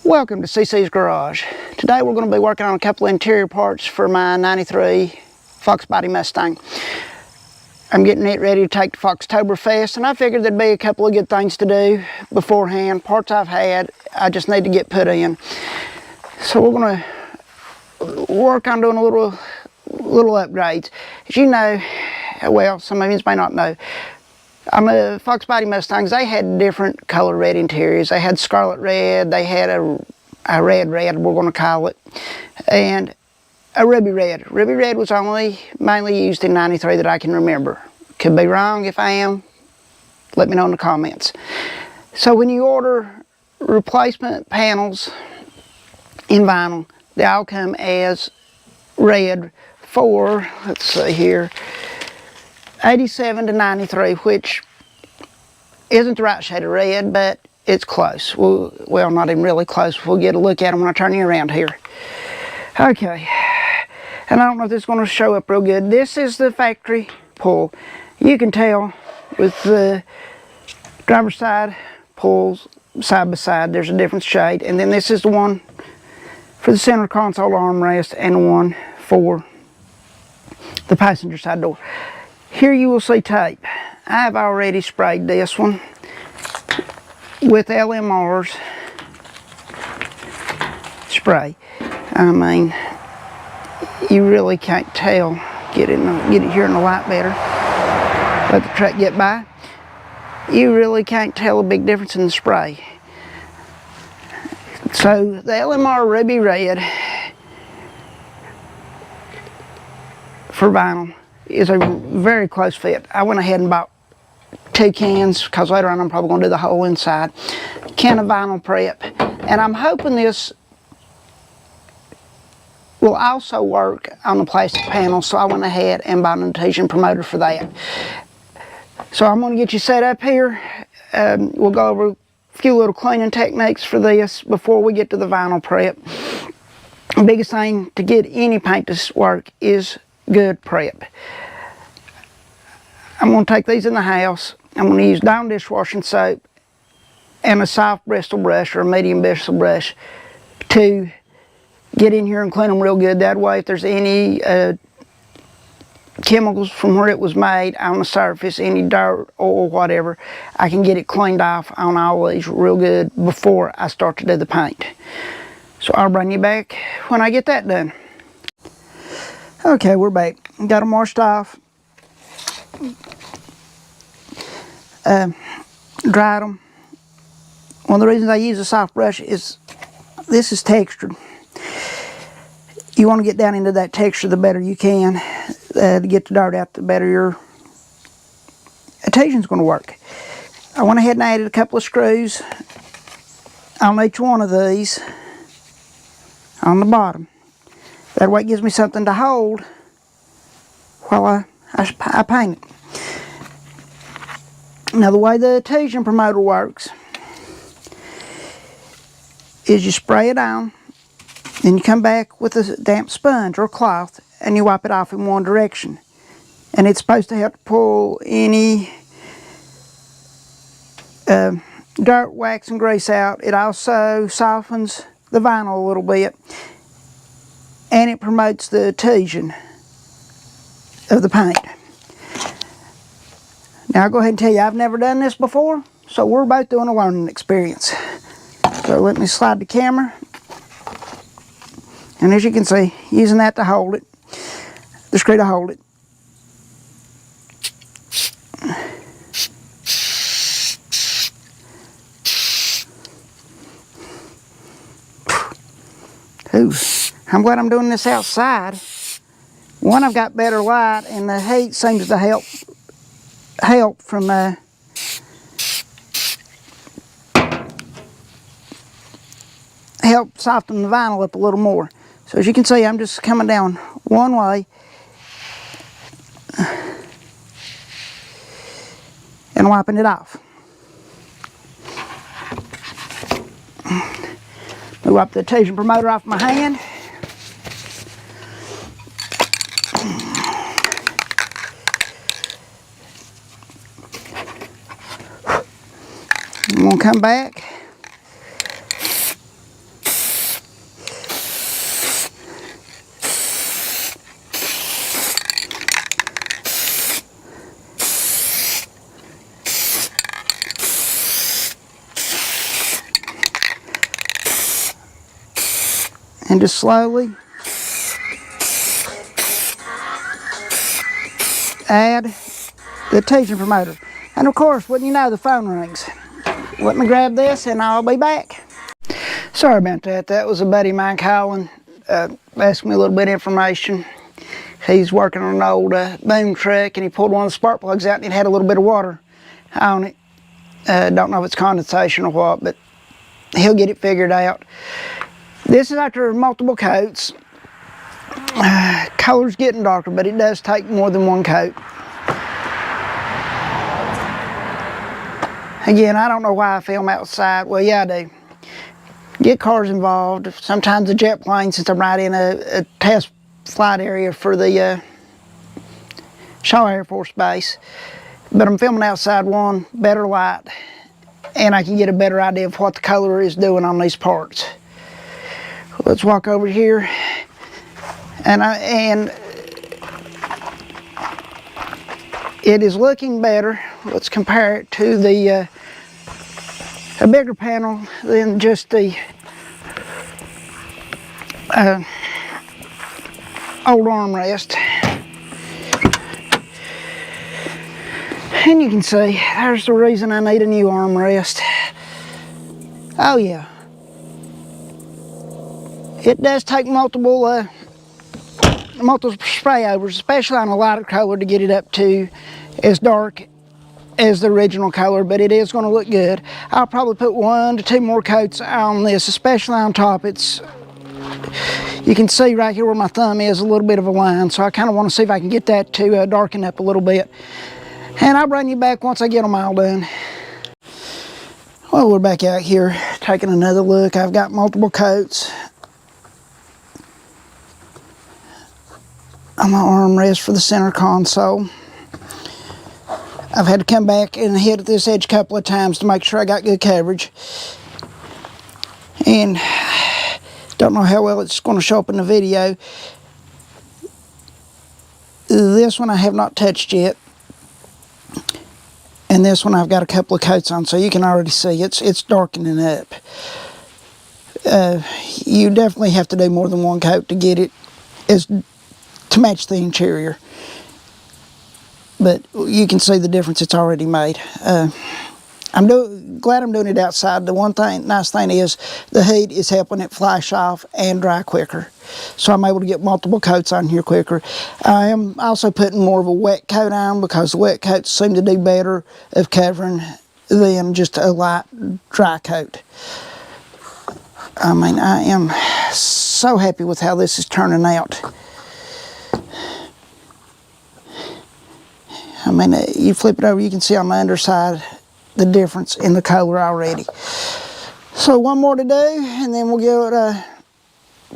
Welcome to CC's Garage. Today we're going to be working on a couple of interior parts for my 93 Fox Body Mustang. I'm getting it ready to take to Foxtoberfest, and I figured there'd be a couple of good things to do beforehand. Parts I've had, I just need to get put in. So we're going to work on doing a little upgrades. As you know, well, some of you may not know, on the Fox Body Mustangs, they had different color red interiors. They had scarlet red, they had a red, we're going to call it, and a ruby red. Ruby red was mainly used in 93 that I can remember. Could be wrong. If I am, let me know in the comments. So when you order replacement panels in vinyl, they all come as red for, let's see here, 87 to 93, which isn't the right shade of red, but it's close. Well, not even really close. We'll get a look at them when I turn you around here. Okay, and I don't know if this is going to show up real good. This is the factory pull. You can tell with the driver's side pulls side by side, there's a different shade. And then this is the one for the center console armrest and the one for the passenger side door. Here you will see tape. I've already sprayed this one with LMR's spray. I mean, you really can't tell. Get it here in the light better. Let the truck get by. You really can't tell a big difference in the spray. So the LMR Ruby Red for vinyl is a very close fit. I went ahead and bought 2 cans because later on I'm probably going to do the whole inside. Can of vinyl prep, and I'm hoping this will also work on the plastic panel, so I went ahead and bought an adhesion promoter for that. So I'm going to get you set up here. We'll go over a few little cleaning techniques for this before we get to the vinyl prep. The biggest thing to get any paint to work is good prep. I'm going to take these in the house. I'm going to use Dawn dishwashing soap and a soft bristle brush or a medium bristle brush to get in here and clean them real good. That way, if there's any chemicals from where it was made on the surface, any dirt, oil, whatever, I can get it cleaned off on all these real good before I start to do the paint. So I'll bring you back when I get that done. Okay, we're back. Got them washed off. Dried them. One of the reasons I use a soft brush is this is textured. You want to get down into that texture the better you can. To get the dirt out, the better your adhesion's going to work. I went ahead and added a couple of screws on each one of these on the bottom. That way it gives me something to hold while I paint it. Now the way the adhesion promoter works is you spray it on, then you come back with a damp sponge or cloth and you wipe it off in one direction. And it's supposed to help pull any dirt, wax, and grease out. It also softens the vinyl a little bit, and it promotes the adhesion of the paint. Now I'll go ahead and tell you, I've never done this before, so we're both doing a learning experience. So let me slide the camera, and as you can see, using that to hold it, the screw to hold it. Ooh, I'm glad I'm doing this outside. One, I've got better light, and the heat seems to help from help soften the vinyl up a little more. So as you can see, I'm just coming down one way and wiping it off. We wipe the adhesion promoter off my hand. I'm going to come back And just slowly add the teasing promoter. And of course, wouldn't you know, the phone rings. Let me grab this and I'll be back. Sorry about that. That was a buddy of mine calling, asking me a little bit of information. He's working on an old boom truck, and he pulled one of the spark plugs out and it had a little bit of water on it. Don't know if it's condensation or what, but he'll get it figured out. This is after multiple coats. Color's getting darker, but it does take more than one coat. Again, I don't know why I film outside. Well, yeah, I do. Get cars involved. Sometimes the jet plane, since I'm right in a test flight area for the Shaw Air Force Base. But I'm filming outside, one, better light, and I can get a better idea of what the color is doing on these parts. Let's walk over here, and it is looking better. Let's compare it to the a bigger panel than just the old armrest. And you can see, there's the reason I need a new armrest. Oh yeah. It does take multiple spray overs, especially on a lighter color, to get it up to as dark as the original color, but it is going to look good. I'll probably put 1 to 2 more coats on this, especially on top. You can see right here where my thumb is a little bit of a line, so I kind of want to see if I can get that to darken up a little bit. And I'll bring you back once I get them all done. Well, we're back out here taking another look. I've got multiple coats on my armrest for the center console. I've had to come back and hit this edge a couple of times to make sure I got good coverage. And don't know how well it's going to show up in the video. This one I have not touched yet. And this one I've got a couple of coats on, so you can already see it's darkening up. You definitely have to do more than one coat to get it to match the interior. But you can see the difference it's already made. I'm glad I'm doing it outside. The nice thing is the heat is helping it flash off and dry quicker. So I'm able to get multiple coats on here quicker. I am also putting more of a wet coat on because the wet coats seem to do better of covering than just a light dry coat. I mean, I am so happy with how this is turning out. I mean, you flip it over, you can see on the underside the difference in the color already. So one more to do, and then we'll give it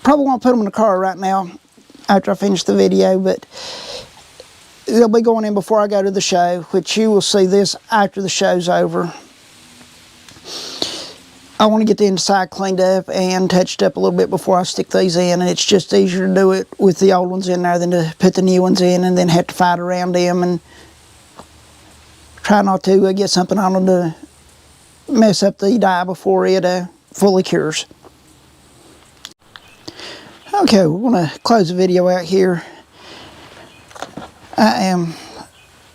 probably won't put them in the car right now after I finish the video, but they'll be going in before I go to the show, which you will see this after the show's over. I want to get the inside cleaned up and touched up a little bit before I stick these in, and it's just easier to do it with the old ones in there than to put the new ones in and then have to fight around them and try not to get something on them to mess up the dye before it fully cures. Okay, we're going to close the video out here.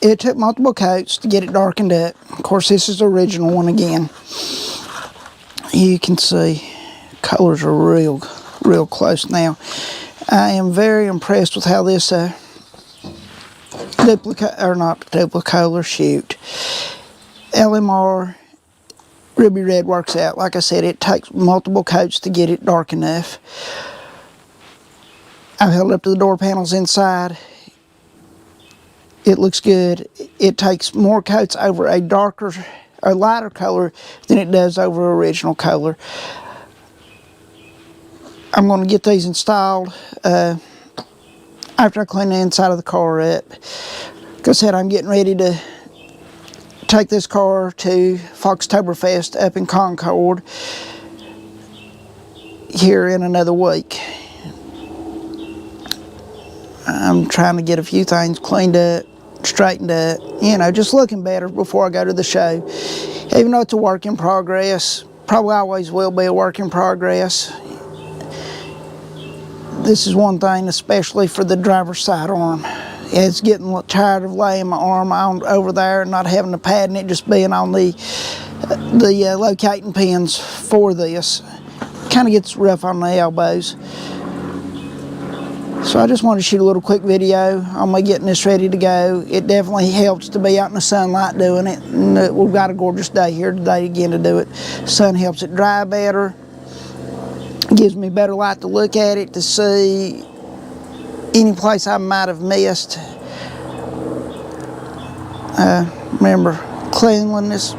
It took multiple coats to get it darkened up. Of course, this is the original one again. You can see colors are real close now. I am very impressed with how this LMR Ruby Red works out. Like I said, it takes multiple coats to get it dark enough. I've held it up to the door panels inside. It looks good. It takes more coats over a lighter color than it does over original color. I'm going to get these installed after I clean the inside of the car up. Like I said, I'm getting ready to take this car to Foxtoberfest up in Concord here in another week. I'm trying to get a few things cleaned up, straightened up, you know, just looking better before I go to the show. Even though it's a work in progress, probably always will be a work in progress. This is one thing, especially for the driver's side arm. It's getting tired of laying my arm on over there and not having the pad and it just being on the locating pins for this. Kind of gets rough on the elbows. So I just wanted to shoot a little quick video on me getting this ready to go. It definitely helps to be out in the sunlight doing it. And we've got a gorgeous day here today again to do it. Sun helps it dry better. Gives me better light to look at it, to see any place I might have missed. Remember, cleanliness.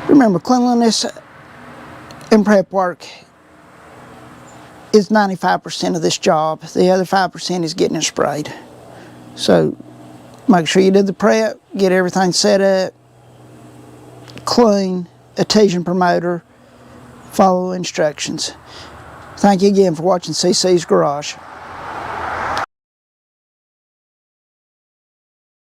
Remember, cleanliness and prep work is 95% of this job. The other 5% is getting it sprayed. So make sure you do the prep, get everything set up, clean, adhesion promoter, follow instructions. Thank you again for watching CC's Garage.